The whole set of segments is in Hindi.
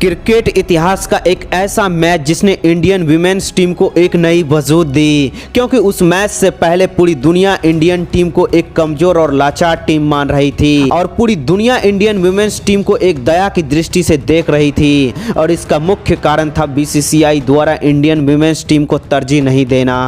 क्रिकेट इतिहास का एक ऐसा मैच जिसने इंडियन विमेन्स टीम को एक नई वजूद दी, क्योंकि उस मैच से पहले पूरी दुनिया इंडियन टीम को एक कमजोर और लाचार टीम मान रही थी और पूरी दुनिया इंडियन विमेन्स टीम को एक दया की दृष्टि से देख रही थी। और इसका मुख्य कारण था बीसीसीआई द्वारा इंडियन विमेन्स टीम को तरजीह नहीं देना,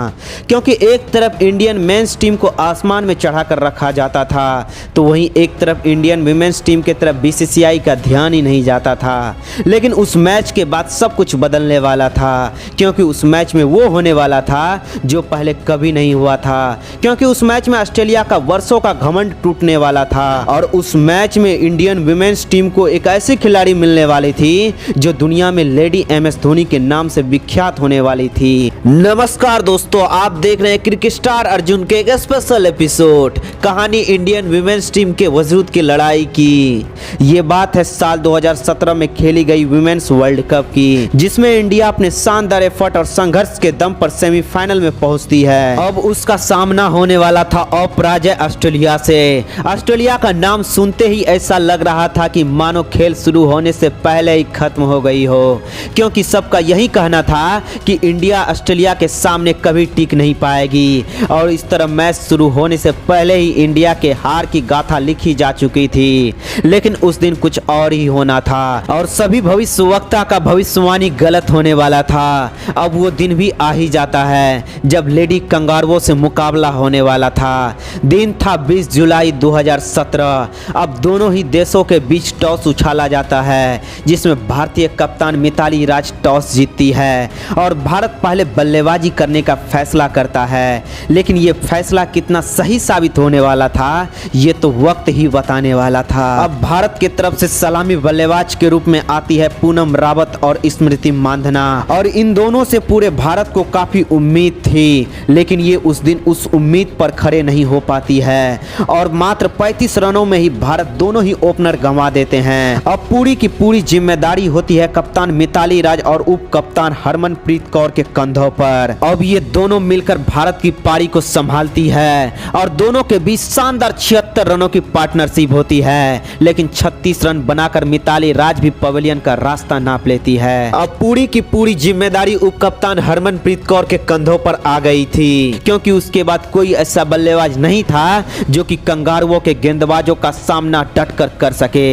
क्योंकि एक तरफ इंडियन मेंस टीम को आसमान में चढ़ाकर रखा जाता था तो वहीं एक तरफ इंडियन विमेन्स टीम की तरफ बीसीसीआई का ध्यान ही नहीं जाता था। लेकिन उस मैच के बाद सब कुछ बदलने वाला था, क्योंकि उस मैच में वो होने वाला था जो पहले कभी नहीं हुआ था, क्योंकि उस मैच में ऑस्ट्रेलिया का वर्षों का घमंड टूटने वाला था और उस मैच में इंडियन विमेन्स टीम को एक ऐसी खिलाड़ी मिलने वाली थी जो दुनिया में लेडी एमएस धोनी के नाम से विख्यात होने वाली थी। नमस्कार दोस्तों, आप देख रहे हैं क्रिकेट स्टार अर्जुन के एक स्पेशल एपिसोड, कहानी इंडियन विमेन्स टीम के वजूद की लड़ाई की। ये बात है साल 2017 में खेली गई विमेन्स वर्ल्ड कप की, जिसमें इंडिया अपने शानदार एफर्ट और संघर्ष के दम पर सेमीफाइनल में पहुंचती है। अब उसका सामना होने वाला था अपराजय ऑस्ट्रेलिया से। ऑस्ट्रेलिया का नाम सुनते ही ऐसा लग रहा था कि मानो खेल शुरू होने से पहले ही खत्म हो गई हो, क्योंकि सबका यही कहना था कि इंडिया ऑस्ट्रेलिया के सामने कभी टिक नहीं पाएगी। और इस तरह मैच शुरू होने से पहले ही इंडिया के हार की गाथा लिखी जा चुकी थी। लेकिन उस दिन कुछ और ही होना था और सभी भविष्यवक्ता का भविष्यवाणी गलत होने वाला था। अब वो दिन भी आ ही जाता है जब लेडी कंगारुओं से मुकाबला होने वाला था। दिन था 20 जुलाई 2017। अब दोनों ही देशों के बीच टॉस उछाला जाता है, जिसमें भारतीय कप्तान मिताली राज टॉस जीतती है और भारत पहले बल्लेबाजी करने का फैसला करता है। लेकिन ये फैसला कितना सही साबित होने वाला था ये तो वक्त ही बताने वाला था। अब भारत की तरफ से सलामी बल्लेबाज के रूप में आती है पूनम रावत और स्मृति मांधना, और इन दोनों से पूरे भारत को काफी उम्मीद थी। लेकिन ये उस दिन उस उम्मीद पर खड़े नहीं हो पाती है और मात्र 35 रनों में ही भारत दोनों ही ओपनर गंवा देते हैं। अब पूरी की पूरी जिम्मेदारी होती है कप्तान मिताली राज और उप कप्तान हरमनप्रीत कौर के कंधों पर। अब ये दोनों मिलकर भारत की पारी को संभालती है और दोनों के बीच शानदार 76 रनों की पार्टनरशिप होती है। लेकिन 36 रन बनाकर मिताली राज भी पवेलियन का रास्ता नाप लेती है। अब पूरी की पूरी जिम्मेदारी उप कप्तान हरमनप्रीत कौर के कंधों पर आ गई थी, क्योंकि उसके बाद कोई ऐसा बल्लेबाज नहीं था जो कि कंगारुओं के गेंदबाजों का सामना डटकर कर सके।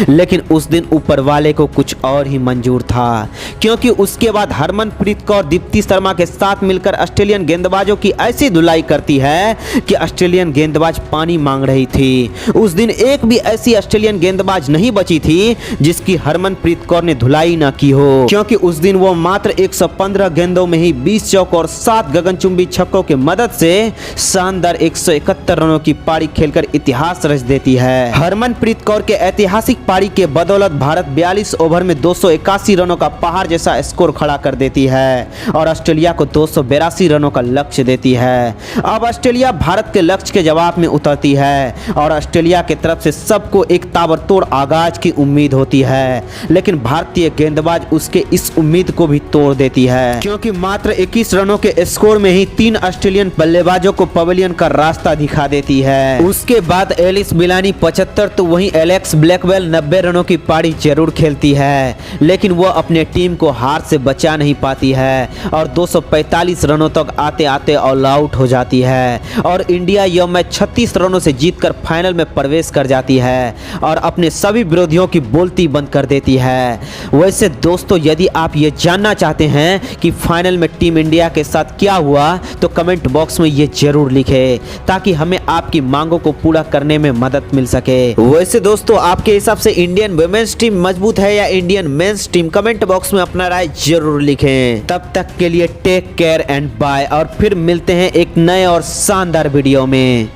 लेकिन उस दिन ऊपर वाले को कुछ और ही मंजूर था, क्योंकि उसके बाद हरमनप्रीत कौर दीप्ति शर्मा के साथ मिलकर ऑस्ट्रेलियन गेंदबाजों की ऐसी धुलाई करती है कि ऑस्ट्रेलियन गेंदबाज पानी मांग रही थी। उस दिन एक भी ऐसी ऑस्ट्रेलियन गेंदबाज नहीं बची थी जिसकी हरमनप्रीत कौर ने धुलाई ना की हो, क्योंकि उस दिन वो मात्र 115 गेंदों में ही 20 चौक और 7 गगनचुंबी छक्कों की मदद से शानदार 171 रनों की पारी खेलकर इतिहास रच देती है। हरमनप्रीत कौर के ऐतिहासिक पारी के बदौलत भारत 42 ओवर में 281 रनों का पहाड़ जैसा स्कोर खड़ा कर देती है और ऑस्ट्रेलिया को 282 रनों का लक्ष्य देती है। अब ऑस्ट्रेलिया भारत के लक्ष्य के जवाब में उतरती है और ऑस्ट्रेलिया की तरफ से सबको एक ताबड़तोड़ आगाज की उम्मीद होती है। लेकिन भारतीय गेंदबाज उसके इस उम्मीद को भी तोड़ देती है, क्योंकि मात्र 21 रनों के स्कोर में ही 3 ऑस्ट्रेलियन बल्लेबाजों को पवेलियन का रास्ता दिखा देती है। उसके बाद एलिस मिलानी 75 तो वहीं एलेक्स ब्लैकवेल 90 रनों की पारी जरूर खेलती है, लेकिन वो अपने टीम को हार से बचा नहीं पाती है और 245 रनों तक आते आते ऑल आउट हो जाती है और इंडिया यह मैच 36 रनों से जीतकर फाइनल में प्रवेश कर जाती है और अपने सभी विरोधियों की बोलती बंद कर देती है। वैसे दोस्तों, यदि आप ये जानना चाहते हैं कि फाइनल में टीम इंडिया के साथ क्या हुआ तो कमेंट बॉक्स में ये जरूर लिखें, ताकि हमें आपकी मांगों को पूरा करने में मदद मिल सके। वैसे दोस्तों, आपके हिसाब से इंडियन वुमेन्स टीम मजबूत है या Indian men's team? Comment box में अपना राय जरूर लिखें। तब तक के लिए टेक केयर एंड बाय, और फिर मिलते हैं एक नए और शानदार वीडियो में।